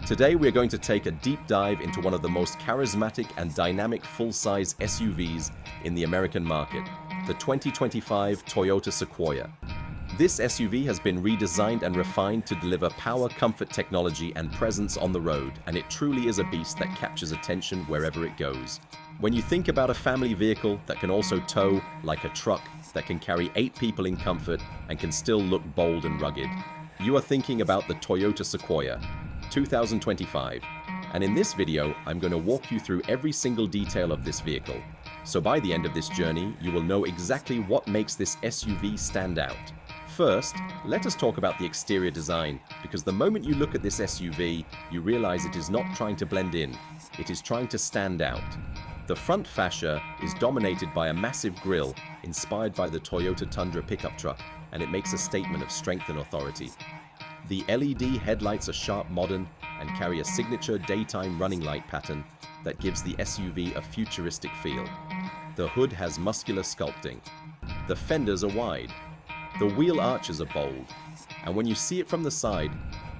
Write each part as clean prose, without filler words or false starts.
Today we're going to take a deep dive into one of the most charismatic and dynamic full-size SUVs in the American market, the 2025 Toyota Sequoia. This SUV has been redesigned and refined to deliver power, comfort, technology, and presence on the road, and it truly is a beast that captures attention wherever it goes. When you think about a family vehicle that can also tow like a truck, that can carry 8 people in comfort and can still look bold and rugged, you are thinking about the Toyota Sequoia 2025. And in this video, I'm going to walk you through every single detail of this vehicle. So by the end of this journey, you will know exactly what makes this SUV stand out. First, let us talk about the exterior design, because the moment you look at this SUV, you realize it is not trying to blend in, it is trying to stand out. The front fascia is dominated by a massive grille inspired by the Toyota Tundra pickup truck, and it makes a statement of strength and authority. The LED headlights are sharp, modern, and carry a signature daytime running light pattern that gives the SUV a futuristic feel. The hood has muscular sculpting. The fenders are wide. The wheel arches are bold. And when you see it from the side,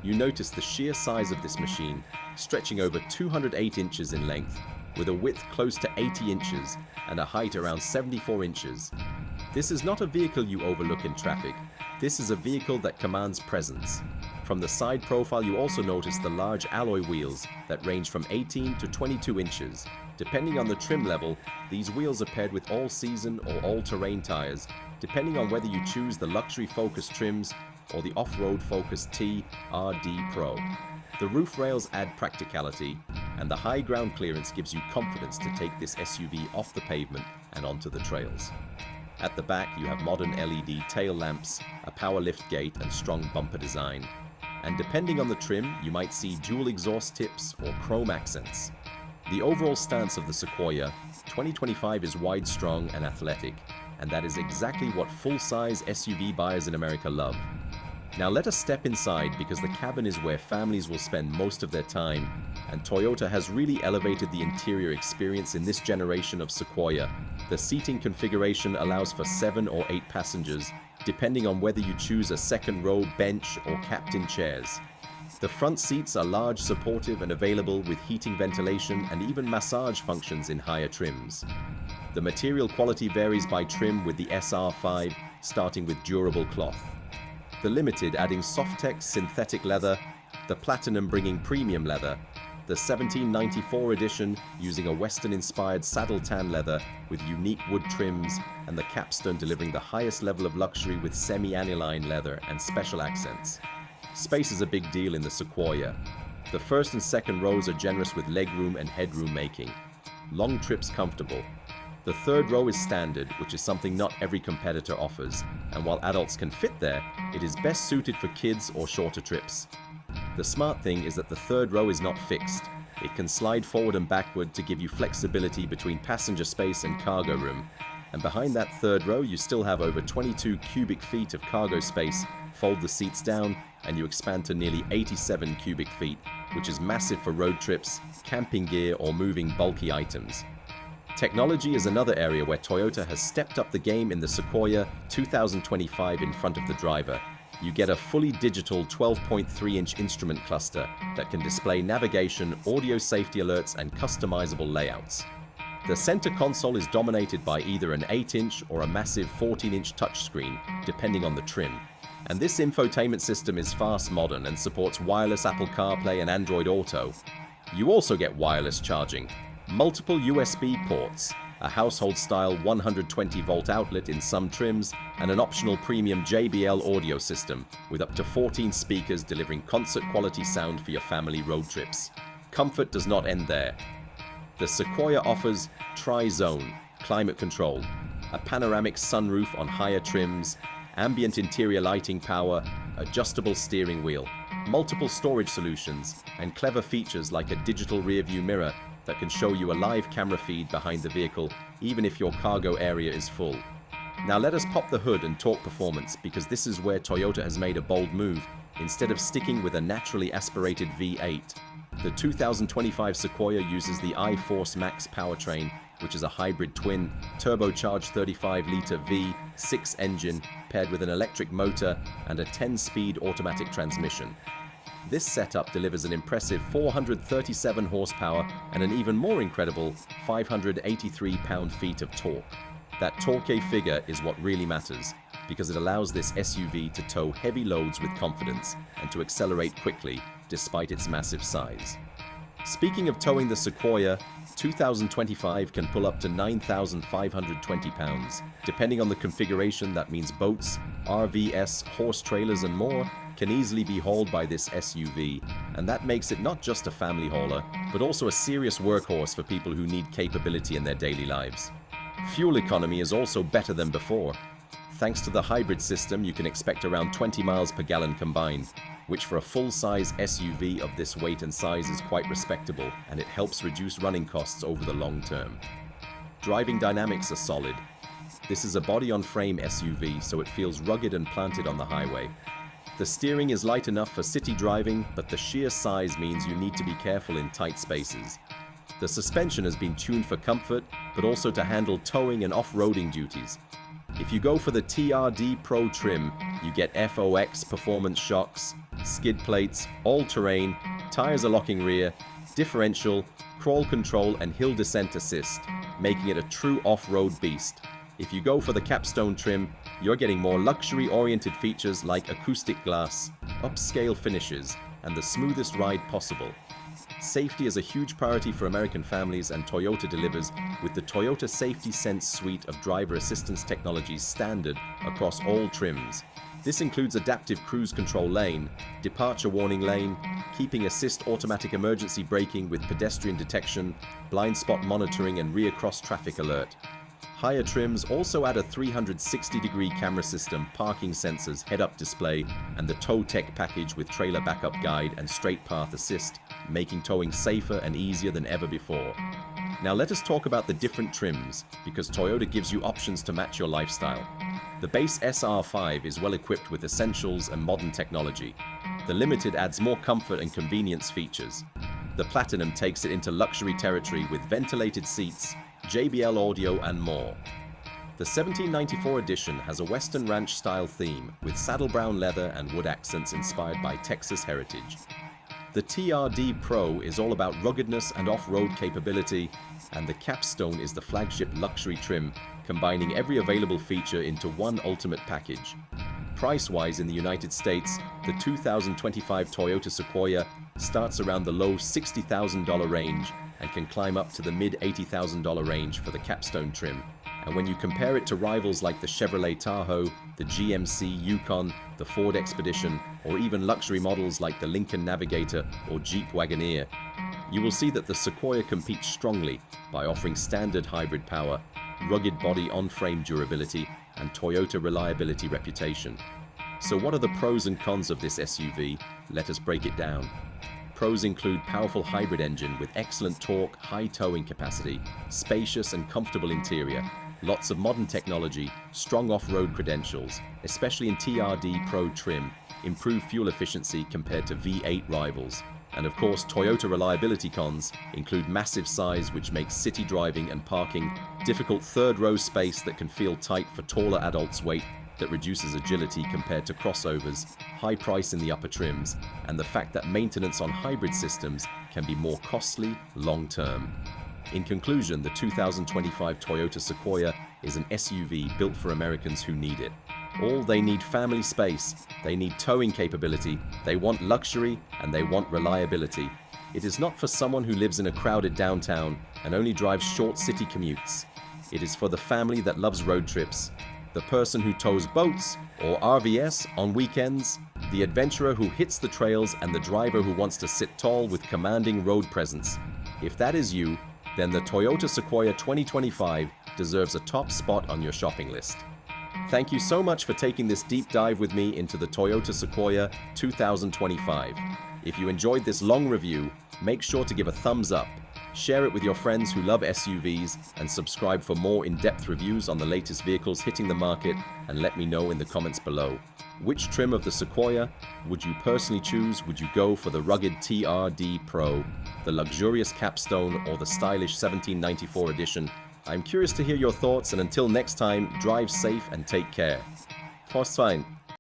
you notice the sheer size of this machine, stretching over 208 inches in length, with a width close to 80 inches and a height around 74 inches. This is not a vehicle you overlook in traffic. This is a vehicle that commands presence. From the side profile, you also notice the large alloy wheels that range from 18 to 22 inches. Depending on the trim level, these wheels are paired with all-season or all-terrain tires, depending on whether you choose the luxury focus trims or the off-road focus TRD Pro. The roof rails add practicality, and the high ground clearance gives you confidence to take this SUV off the pavement and onto the trails. At the back, you have modern LED tail lamps, a power lift gate, and strong bumper design. And depending on the trim, you might see dual exhaust tips or chrome accents. The overall stance of the Sequoia 2025 is wide, strong, and athletic, and that is exactly what full-size SUV buyers in America love. Now let us step inside, because the cabin is where families will spend most of their time, and Toyota has really elevated the interior experience in this generation of Sequoia. The seating configuration allows for 7 or 8 passengers, depending on whether you choose a second row, bench, or captain chairs. The front seats are large, supportive, and available with heating, ventilation, and even massage functions in higher trims. The material quality varies by trim, with the SR5 starting with durable cloth, the Limited adding Softex synthetic leather, the Platinum bringing premium leather, the 1794 edition using a Western-inspired saddle tan leather with unique wood trims, and the Capstone delivering the highest level of luxury with semi-aniline leather and special accents. Space is a big deal in the Sequoia. The first and second rows are generous with legroom and headroom, making long trips comfortable. The third row is standard, which is something not every competitor offers, and while adults can fit there, it is best suited for kids or shorter trips. The smart thing is that the third row is not fixed. It can slide forward and backward to give you flexibility between passenger space and cargo room. And behind that third row, you still have over 22 cubic feet of cargo space. Fold the seats down, and you expand to nearly 87 cubic feet, which is massive for road trips, camping gear, or moving bulky items. Technology is another area where Toyota has stepped up the game in the Sequoia 2025 in front of the driver. You get a fully digital 12.3-inch instrument cluster that can display navigation, audio safety alerts, and customizable layouts. The center console is dominated by either an 8-inch or a massive 14-inch touchscreen, depending on the trim. And this infotainment system is fast, modern, and supports wireless Apple CarPlay and Android Auto. You also get wireless charging, multiple USB ports, a household-style 120-volt outlet in some trims, and an optional premium JBL audio system with up to 14 speakers delivering concert-quality sound for your family road trips. Comfort does not end there. The Sequoia offers Tri-Zone climate control, a panoramic sunroof on higher trims, ambient interior lighting power, adjustable steering wheel, multiple storage solutions, and clever features like a digital rear-view mirror that can show you a live camera feed behind the vehicle, even if your cargo area is full. Now let us pop the hood and talk performance, because this is where Toyota has made a bold move. Instead of sticking with a naturally aspirated V8, the 2025 Sequoia uses the iForce Max powertrain, which is a hybrid twin, turbocharged 35-liter V6 engine paired with an electric motor and a 10-speed automatic transmission. This setup delivers an impressive 437 horsepower and an even more incredible 583 pound-feet of torque. That torque figure is what really matters, because it allows this SUV to tow heavy loads with confidence and to accelerate quickly despite its massive size. Speaking of towing, the Sequoia 2025 can pull up to 9,520 pounds. Depending on the configuration, that means boats, RVs, horse trailers and more can easily be hauled by this SUV, and that makes it not just a family hauler, but also a serious workhorse for people who need capability in their daily lives. Fuel economy is also better than before. Thanks to the hybrid system, you can expect around 20 miles per gallon combined, which for a full-size SUV of this weight and size is quite respectable, and it helps reduce running costs over the long term. Driving dynamics are solid. This is a body-on-frame SUV, so it feels rugged and planted on the highway. The steering is light enough for city driving, but the sheer size means you need to be careful in tight spaces. The suspension has been tuned for comfort, but also to handle towing and off-roading duties. If you go for the TRD Pro trim, you get FOX performance shocks, skid plates, all-terrain, tires are locking rear, differential, crawl control and hill descent assist, making it a true off-road beast. If you go for the Capstone trim, you're getting more luxury-oriented features like acoustic glass, upscale finishes, and the smoothest ride possible. Safety is a huge priority for American families, and Toyota delivers with the Toyota Safety Sense suite of driver assistance technologies standard across all trims. This includes adaptive cruise control lane, departure warning lane, keeping assist automatic emergency braking with pedestrian detection, blind spot monitoring and rear cross traffic alert. Higher trims also add a 360-degree camera system, parking sensors, head-up display, and the Tow Tech package with trailer backup guide and straight path assist, making towing safer and easier than ever before. Now let us talk about the different trims, because Toyota gives you options to match your lifestyle. The base SR5 is well equipped with essentials and modern technology. The Limited adds more comfort and convenience features. The Platinum takes it into luxury territory with ventilated seats, JBL audio and more. The 1794 edition has a Western Ranch style theme with saddle brown leather and wood accents inspired by Texas heritage. The TRD Pro is all about ruggedness and off-road capability, and the Capstone is the flagship luxury trim, combining every available feature into one ultimate package. Price-wise in the United States, the 2025 Toyota Sequoia starts around the low $60,000 range and can climb up to the mid-$80,000 range for the Capstone trim. And when you compare it to rivals like the Chevrolet Tahoe, the GMC Yukon, the Ford Expedition, or even luxury models like the Lincoln Navigator or Jeep Wagoneer, you will see that the Sequoia competes strongly by offering standard hybrid power, rugged body on-frame durability, and Toyota reliability reputation. So what are the pros and cons of this SUV? Let us break it down. Pros include powerful hybrid engine with excellent torque, high towing capacity, spacious and comfortable interior, lots of modern technology, strong off-road credentials, especially in TRD Pro trim, improved fuel efficiency compared to V8 rivals. And of course, Toyota reliability cons include massive size, which makes city driving and parking difficult, third-row space that can feel tight for taller adults' weight, that reduces agility compared to crossovers, high price in the upper trims, and the fact that maintenance on hybrid systems can be more costly long-term. In conclusion, the 2025 Toyota Sequoia is an SUV built for Americans who need it. All they need: family space, they need towing capability, they want luxury, and they want reliability. It is not for someone who lives in a crowded downtown and only drives short city commutes. It is for the family that loves road trips, the person who tows boats or RVs on weekends, the adventurer who hits the trails, and the driver who wants to sit tall with commanding road presence. If that is you, then the Toyota Sequoia 2025 deserves a top spot on your shopping list. Thank you so much for taking this deep dive with me into the Toyota Sequoia 2025. If you enjoyed this long review, make sure to give a thumbs up, share it with your friends who love SUVs, and subscribe for more in-depth reviews on the latest vehicles hitting the market, and let me know in the comments below. Which trim of the Sequoia would you personally choose? Would you go for the rugged TRD Pro, the luxurious Capstone, or the stylish 1794 edition? I'm curious to hear your thoughts, and until next time, drive safe and take care. Force fine.